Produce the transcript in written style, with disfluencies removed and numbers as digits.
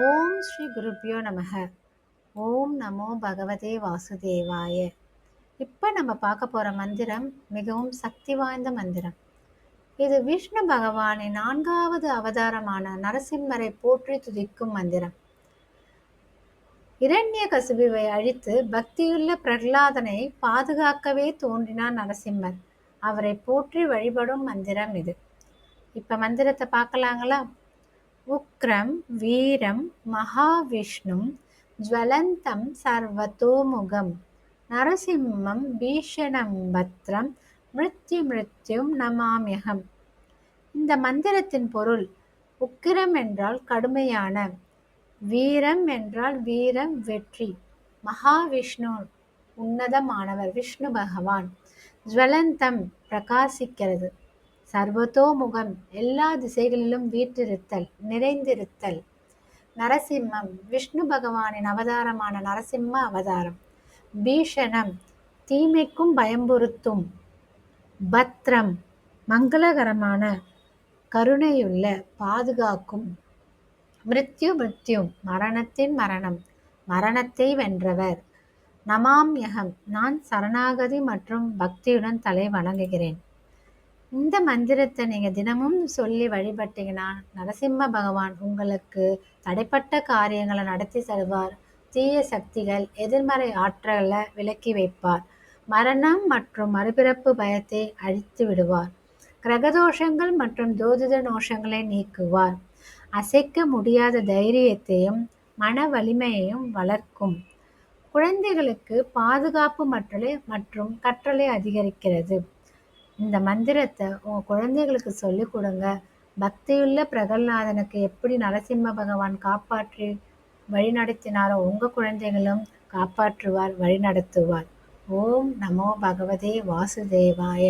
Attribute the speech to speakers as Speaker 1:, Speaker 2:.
Speaker 1: ஓம் ஸ்ரீ குருப்யோ நமக. ஓம் நமோ பகவதே வாசுதேவாய. இப்போ நம்ம பார்க்க போகிற மந்திரம் மிகவும் சக்தி வாய்ந்த மந்திரம். இது விஷ்ணு பகவானின் 4வது அவதாரமான நரசிம்மரை போற்றி துதிக்கும் மந்திரம். இரண்யகசிபுவை அழித்து பக்தியுள்ள பிரகலாதனை பாதுகாக்கவே தோன்றினார் நரசிம்மர். அவரை போற்றி வழிபடும் மந்திரம் இது. இப்போ மந்திரத்தை பார்க்கலாங்களா? உக்ரம் வீரம் மகாவிஷ்ணும் ஜ்வலந்தம் சர்வதோமுகம் நரசிம்மம் பீஷணம் பத்ரம் மிருத்யும் நமாம்யகம். இந்த மந்திரத்தின் பொருள்: உக்கிரம் என்றால் கடுமையான, வீரம் என்றால் வீரம் வெற்றி, மகாவிஷ்ணு உன்னதமானவர் விஷ்ணு பகவான், ஜ்வலந்தம் பிரகாசிக்கிறது, சர்வதோமுகம் எல்லா திசைகளிலும் வீற்றிருத்தல் நிறைந்திருத்தல், நரசிம்மம் விஷ்ணு பகவானின் அவதாரமான நரசிம்ம அவதாரம், பீஷணம் தீமைக்கும் பயம்புறுத்தும், பத்ரம் மங்களகரமான கருணையுள்ள பாதுகாக்கும், மிருத்யும் மரணத்தின் மரணம் மரணத்தை வென்றவர், நமாம்யகம் நான் சரணாகதி மற்றும் பக்தியுடன் தலை வணங்குகிறேன். இந்த மந்திரத்தை நீங்கள் தினமும் சொல்லி வழிபட்டீங்கன்னா நரசிம்ம பகவான் உங்களுக்கு தடைப்பட்ட காரியங்களை நடத்தி தருவார். தீய சக்திகள் எதிர்மறை ஆற்றலை விலக்கி வைப்பார். மரணம் மற்றும் மறுபிறப்பு பயத்தை அழித்து விடுவார். கிரகதோஷங்கள் மற்றும் ஜோதிட தோஷங்களை நீக்குவார். அசைக்க முடியாத தைரியத்தையும் மன வலிமையையும் வளர்க்கும். குழந்தைகளுக்கு பாதுகாப்பு மற்றும் கற்றலை அதிகரிக்கிறது. இந்த மந்திரத்தை உங்கள் குழந்தைகளுக்கு சொல்லிக் கொடுங்க. பக்தியுள்ள பிரகலாதனுக்கு எப்படி நரசிம்ம பகவான் காப்பாற்றி வழிநடத்தினாரோ உங்கள் குழந்தைகளும் காப்பாற்றுவார், வழிநடத்துவார். ஓம் நமோ பகவதே வாசுதேவாய.